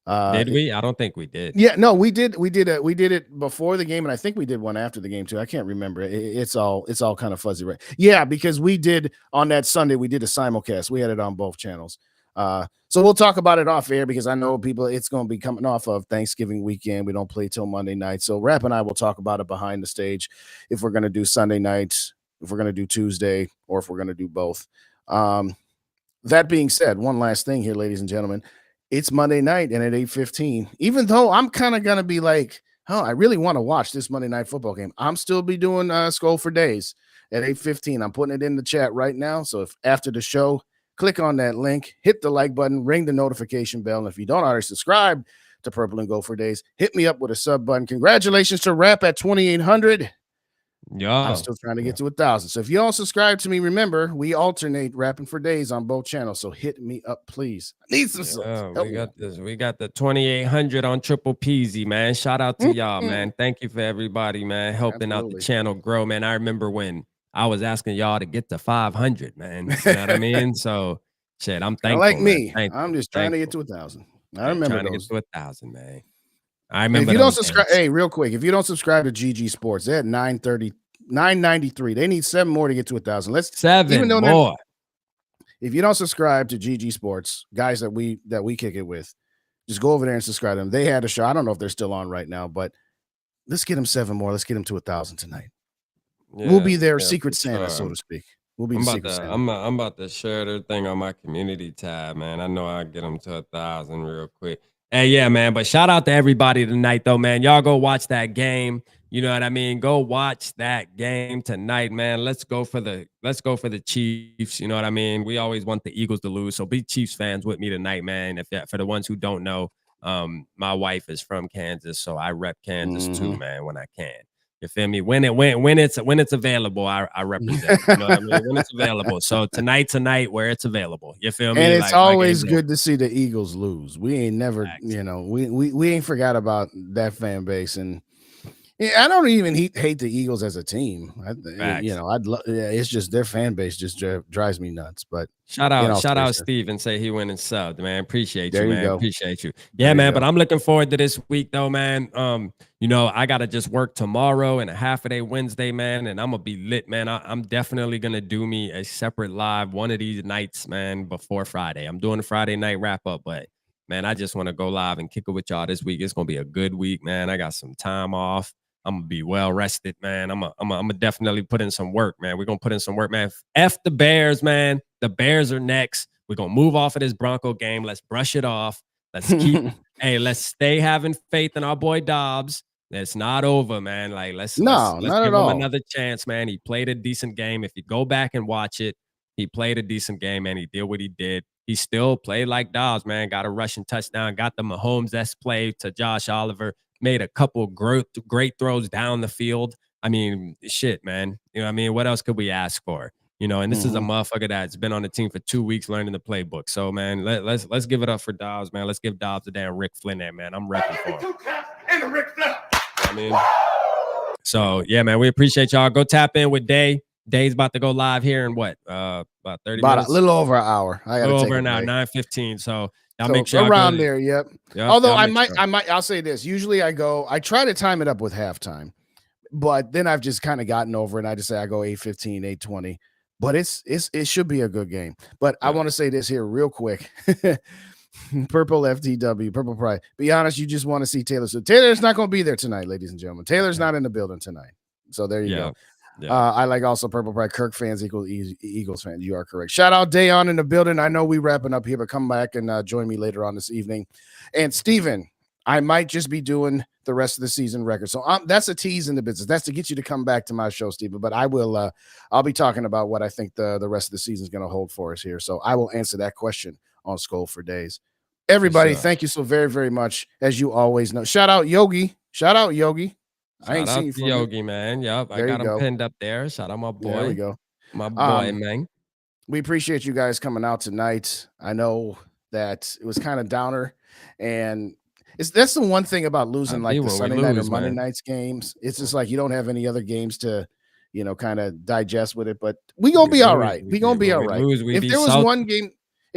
Did we? I don't think we did. Yeah, no, we did. We did it before the game, and I think we did one after the game too. I can't remember. It's all kind of fuzzy, right? Yeah, because we did on that Sunday. We did a simulcast. We had it on both channels. So we'll talk about it off air because I know people. It's going to be coming off of Thanksgiving weekend. We don't play till Monday night. So Rap and I will talk about it behind the stage if we're going to do Sunday nights, if we're going to do Tuesday, or if we're going to do both. That being said, one last thing here, ladies and gentlemen. It's Monday night and at 8:15, even though I'm kind of going to be like, oh, I really want to watch this Monday night football game. I'm still be doing Skull for Days at 8:15. I'm putting it in the chat right now. So if after the show, click on that link, hit the like button, ring the notification bell. And if you don't already subscribe to Purple and Go for Days, hit me up with a sub button. Congratulations to Rap at 2,800. Yeah, I'm still trying to get to 1,000. So if you don't subscribe to me, remember we alternate rapping for days on both channels. So hit me up, please. I need some subs. We got this. We got the 2,800 on Triple Peasy, man. Shout out to y'all, man. Thank you for everybody, man, helping out the channel grow, man. I remember when I was asking y'all to get to 500, man. You know what I mean? So shit, I'm thankful. Like me, I'm just trying to get to 1,000. I remember trying those. to get to 1,000, man. I remember. If you don't subscribe, hey, real quick, if you don't subscribe to GG Sports, they're at 993. They need 7 more to get to 1,000. Let's 7 more. If you don't subscribe to GG Sports, guys that we kick it with, just go over there and subscribe to them. They had a show. I don't know if they're still on right now, but let's get them 7 more. Let's get them to 1,000 tonight. Yeah, we'll be their secret Santa, so to speak. We'll be secret Santa. I'm about to share their thing on my community tab, man. I know I'll get them to 1,000 real quick. Hey, yeah, man. But shout out to everybody tonight, though, man. Y'all go watch that game. You know what I mean? Go watch that game tonight, man. Let's go for the Chiefs. You know what I mean? We always want the Eagles to lose. So be Chiefs fans with me tonight, man. For the ones who don't know, my wife is from Kansas, so I rep Kansas too, man, when I can. You feel me? When it's available, I represent. You know what I mean? When it's available. So tonight's a night where it's available. You feel me? And it's like always good to see the Eagles lose. We ain't never, Facts. you know, we ain't forgot about that fan base. And I don't even hate the Eagles as a team. You know, it's just their fan base just drives me nuts. But shout out Steve and say he went and subbed, man. Appreciate you, man. Go. Appreciate you. Yeah, man. But I'm looking forward to this week though, man. You know, I gotta just work tomorrow and a half a day Wednesday, man, and I'm gonna be lit, man. I'm definitely gonna do me a separate live one of these nights, man, before Friday. I'm doing a Friday night wrap up, but man, I just want to go live and kick it with y'all this week. It's gonna be a good week, man. I got some time off. I'm gonna be well rested, man. I'm gonna definitely put in some work, man. We're gonna put in some work, man. F the Bears, man. The Bears are next. We're gonna move off of this Bronco game. Let's brush it off. Let's keep let's stay having faith in our boy Dobbs. It's not over, man. Like let's give him another chance, man. He played a decent game. If you go back and watch it, he played a decent game, and he did what he did. He still played like Dobbs, man. Got a rushing touchdown, got the Mahomes-esque play to Josh Oliver. Made a couple great throws down the field. I mean, shit, man. You know what I mean? What else could we ask for? You know, and this is a motherfucker that's been on the team for 2 weeks learning the playbook. So, man, let's give it up for Dobbs, man. Let's give Dobbs a damn Rick Flynn there, man. I'm repping for him. I mean, so, yeah, man, we appreciate y'all. Go tap in with Day. Day's about to go live here in what? About 30 minutes? A little over an hour. A little over an hour, 9:15. So, y'all make sure around there. Yep. Although I'll say this. Usually I try to time it up with halftime, but then I've just kind of gotten over it. And I just say I go 8:15, 8:20, but it should be a good game. But I want to say this here real quick. Purple FTW, Purple Pride. Be honest, you just want to see Taylor. So Taylor's not going to be there tonight, ladies and gentlemen. Taylor's not in the building tonight. So there you go. Yeah. I like also Purple Pride. Kirk fans equal Eagles fans. You are correct. Shout out Dayon in the building. I know we wrapping up here, but come back and join me later on this evening. And Steven, I might just be doing the rest of the season record. So that's a tease in the business. That's to get you to come back to my show, Steven. But I will. I'll be talking about what I think the rest of the season is going to hold for us here. So I will answer that question on Skull for Days. Everybody, thank you so very, very much. As you always know, shout out Yogi. I ain't seen you for Yogi, man. Yep, I got him pinned up there. Shout out my boy. There we go. My boy, man. We appreciate you guys coming out tonight. I know that it was kind of downer, and that's the one thing about losing like the Sunday night or Monday nights games. It's just like you don't have any other games to, you know, kind of digest with it. But we gonna be all right. We gonna be all right. If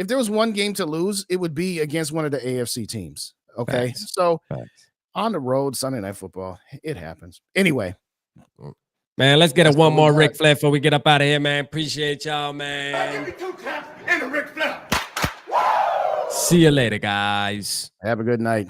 there was one game to lose, it would be against one of the AFC teams. Okay, so. On the road, Sunday Night Football, it happens. Anyway, man, let's get one more Ric Flair before we get up out of here, man. Appreciate y'all, man. See you later, guys. Have a good night.